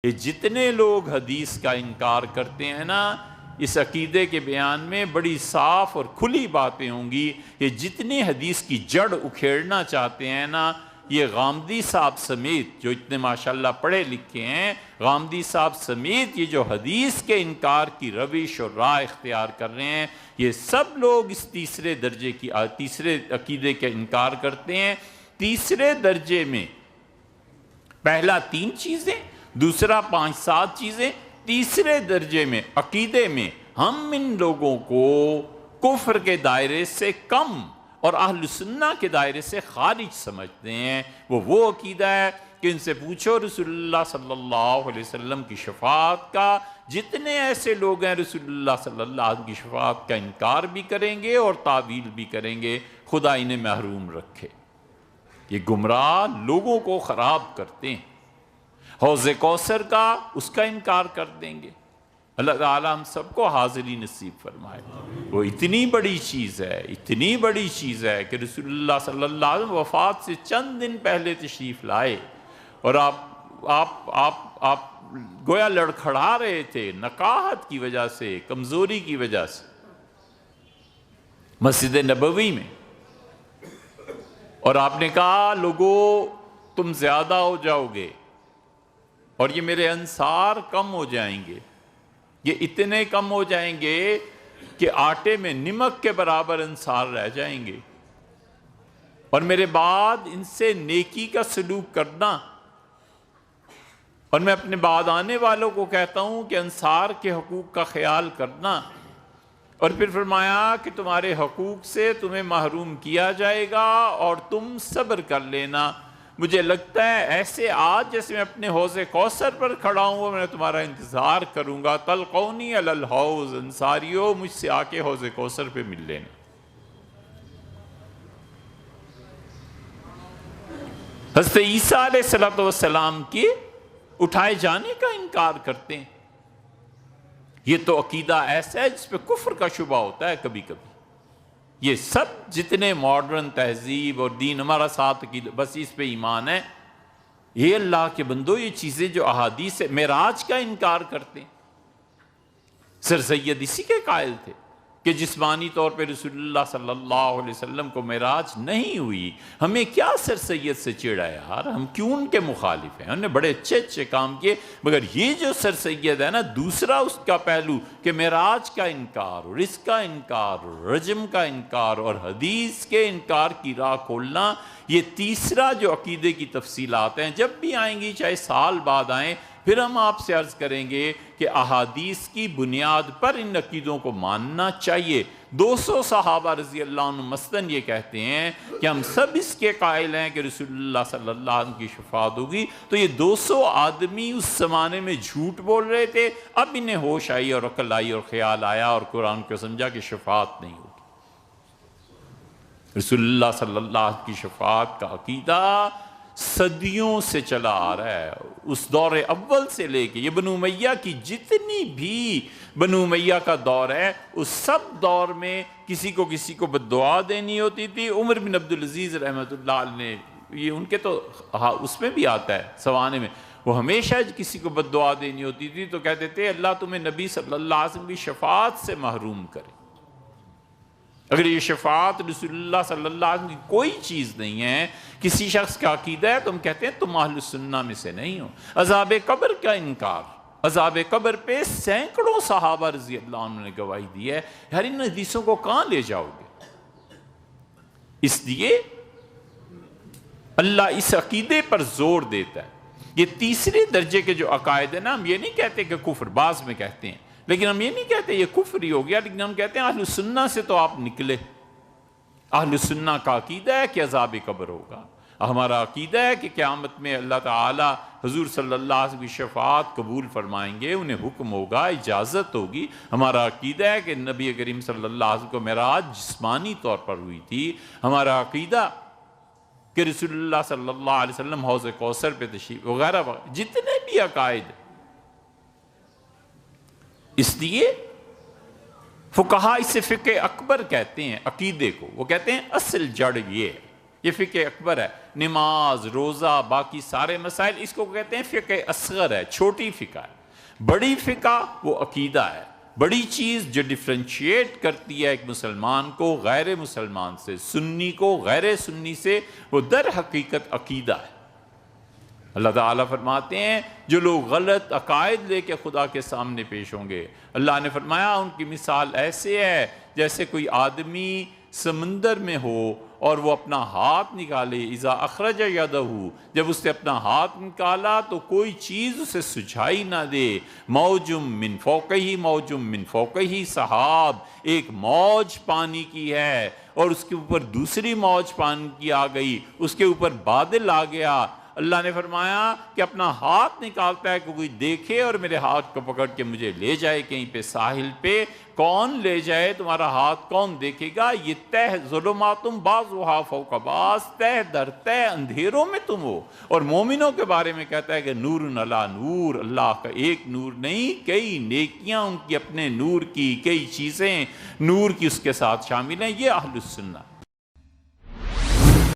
کہ جتنے لوگ حدیث کا انکار کرتے ہیں نا، اس عقیدے کے بیان میں بڑی صاف اور کھلی باتیں ہوں گی کہ جتنے حدیث کی جڑ اکھیڑنا چاہتے ہیں نا، یہ غامدی صاحب سمیت جو اتنے ماشاءاللہ پڑھے لکھے ہیں، غامدی صاحب سمیت یہ جو حدیث کے انکار کی روش اور راہ اختیار کر رہے ہیں، یہ سب لوگ اس تیسرے عقیدے کے انکار کرتے ہیں۔ تیسرے درجے میں پہلا 3 چیزیں، دوسرا 5-7 چیزیں، تیسرے درجے میں عقیدے میں ہم ان لوگوں کو کفر کے دائرے سے کم اور اہل سنہ کے دائرے سے خارج سمجھتے ہیں۔ وہ عقیدہ ہے کہ ان سے پوچھو رسول اللہ صلی اللہ علیہ وسلم کی شفاعت کا، جتنے ایسے لوگ ہیں رسول اللہ صلی اللہ علیہ وسلم کی شفاعت کا انکار بھی کریں گے اور تعویل بھی کریں گے، خدا انہیں محروم رکھے۔ یہ گمراہ لوگوں کو خراب کرتے ہیں۔ حوض کوثر کا اس کا انکار کر دیں گے۔ اللہ تعالیٰ ہم سب کو حاضری نصیب فرمائے۔ وہ اتنی بڑی چیز ہے کہ رسول اللہ صلی اللہ علیہ وسلم وفات سے چند دن پہلے تشریف لائے اور آپ گویا لڑکھڑا رہے تھے نقاہت کی وجہ سے، کمزوری کی وجہ سے، مسجد نبوی میں، اور آپ نے کہا لوگو تم زیادہ ہو جاؤ گے اور یہ میرے انصار کم ہو جائیں گے، یہ اتنے کم ہو جائیں گے کہ آٹے میں نمک کے برابر انصار رہ جائیں گے، اور میرے بعد ان سے نیکی کا سلوک کرنا، اور میں اپنے بعد آنے والوں کو کہتا ہوں کہ انصار کے حقوق کا خیال کرنا، اور پھر فرمایا کہ تمہارے حقوق سے تمہیں محروم کیا جائے گا اور تم صبر کر لینا۔ مجھے لگتا ہے ایسے آج جیسے میں اپنے حوض کوثر پر کھڑا ہوں، میں تمہارا انتظار کروں گا، تلقونی علی الحوض، انصاریو مجھ سے آ کے حوض کوثر پہ مل لینا۔ حضرت عیسیٰ علیہ السلام کے اٹھائے جانے کا انکار کرتے ہیں۔ یہ تو عقیدہ ایسا ہے جس پہ کفر کا شبہ ہوتا ہے کبھی کبھی۔ یہ سب جتنے ماڈرن تہذیب اور دین ہمارا ساتھ عقیدہ، بس اس پہ ایمان ہے۔ یہ اللہ کے بندو، یہ چیزیں جو احادیث معراج کا انکار کرتے ہیں، سر سید اسی کے قائل تھے کہ جسمانی طور پہ رسول اللہ صلی اللہ علیہ وسلم کو معراج نہیں ہوئی۔ ہمیں کیا سر سید سے چڑھا ہے یار، ہم کیوں ان کے مخالف ہیں؟ انہوں نے بڑے اچھے کام کیے، مگر یہ جو سر سید ہے نا، دوسرا اس کا پہلو کہ معراج کا انکار اور اس کا انکار اور رجم کا انکار اور حدیث کے انکار کی راہ کھولنا، یہ تیسرا جو عقیدے کی تفصیلات ہیں، جب بھی آئیں گی چاہے سال بعد آئیں، پھر ہم آپ سے عرض کریں گے کہ احادیث کی بنیاد پر ان عقیدوں کو ماننا چاہیے۔ 200 صحابہ رضی اللہ عنہ مثلاً یہ کہتے ہیں کہ ہم سب اس کے قائل ہیں کہ رسول اللہ صلی اللہ علیہ وسلم کی شفاعت ہوگی، تو یہ 200 آدمی اس زمانے میں جھوٹ بول رہے تھے، اب انہیں ہوش آئی اور عقل آئی اور خیال آیا اور قرآن کو سمجھا کہ شفاعت نہیں ہوگی۔ رسول اللہ صلی اللہ علیہ وسلم کی شفاعت کا عقیدہ صدیوں سے چلا آ رہا ہے، اس دور اول سے لے کے یہ بنو امیہ کی جتنی بھی بنو امیہ کا دور ہے، اس سب دور میں کسی کو بد دعا دینی ہوتی تھی۔ عمر بن عبدالعزیز رحمۃ اللہ علیہ نے، یہ ان کے تو اس میں بھی آتا ہے سوانے میں، وہ ہمیشہ کسی کو بد دعا دینی ہوتی تھی تو کہتے تھے اللہ تمہیں نبی صلی اللہ علیہ وسلم کی شفاعت سے محروم کرے۔ اگر یہ شفاعت رسول اللہ صلی اللہ علیہ وسلم کی کوئی چیز نہیں ہے، کسی شخص کا عقیدہ ہے، تو ہم کہتے ہیں تم اہل سنہ میں سے نہیں ہو۔ عذاب قبر کا انکار، عذاب قبر پہ سینکڑوں صحابہ رضی اللہ عنہ نے گواہی دی ہے، یار ان حدیثوں کو کہاں لے جاؤ گے؟ اس لیے اللہ اس عقیدے پر زور دیتا ہے۔ یہ تیسرے درجے کے جو عقائد ہیں نا، ہم یہ نہیں کہتے کہ کفر، بعض میں کہتے ہیں، لیکن ہم یہ نہیں کہتے یہ کفر ہی ہو گیا، لیکن ہم کہتے ہیں اہل سنہ سے تو آپ نکلے۔ اہل سنہ کا عقیدہ ہے کہ عذاب قبر ہوگا، ہمارا عقیدہ ہے کہ قیامت میں اللہ تعالی حضور صلی اللہ علیہ وسلم کی شفاعت قبول فرمائیں گے، انہیں حکم ہوگا، اجازت ہوگی۔ ہمارا عقیدہ ہے کہ نبی کریم صلی اللہ علیہ وسلم کو معراج جسمانی طور پر ہوئی تھی۔ ہمارا عقیدہ کہ رسول اللہ صلی اللہ علیہ وسلم حوض کوثر پہ تشریف وغیرہ وغیرہ، جتنے بھی عقائد۔ اس لیے فقہا اسے فقہ اکبر کہتے ہیں عقیدے کو، وہ کہتے ہیں اصل جڑ یہ ہے یہ فقہ اکبر ہے۔ نماز، روزہ، باقی سارے مسائل، اس کو کہتے ہیں فقہ اصغر ہے، چھوٹی فقہ ہے۔ بڑی فقہ وہ عقیدہ ہے، بڑی چیز جو ڈفرینشیٹ کرتی ہے ایک مسلمان کو غیر مسلمان سے، سنی کو غیر سنی سے، وہ در حقیقت عقیدہ ہے۔ اللہ تعالیٰ فرماتے ہیں جو لوگ غلط عقائد لے کے خدا کے سامنے پیش ہوں گے، اللہ نے فرمایا ان کی مثال ایسے ہے جیسے کوئی آدمی سمندر میں ہو اور وہ اپنا ہاتھ نکالے، اذا اخرج یدہ، جب اس نے اپنا ہاتھ نکالا تو کوئی چیز اسے سجھائی نہ دے، موجم من فوقہ موجم من فوقہ سحاب، ایک موج پانی کی ہے اور اس کے اوپر دوسری موج پانی کی آ گئی، اس کے اوپر بادل آ گیا۔ اللہ نے فرمایا کہ اپنا ہاتھ نکالتا ہے کہ کوئی دیکھے اور میرے ہاتھ کو پکڑ کے مجھے لے جائے کہیں پہ ساحل پہ، کون لے جائے؟ تمہارا ہاتھ کون دیکھے گا؟ یہ تہ ظلماتم بعضھا فوق بعض، تہ در تہ اندھیروں میں تم ہو۔ اور مومنوں کے بارے میں کہتا ہے کہ نور علی نور، اللہ کا ایک نور نہیں، کئی نیکیاں ان کی اپنے نور کی، کئی چیزیں نور کی اس کے ساتھ شامل ہیں۔ یہ اہل السنہ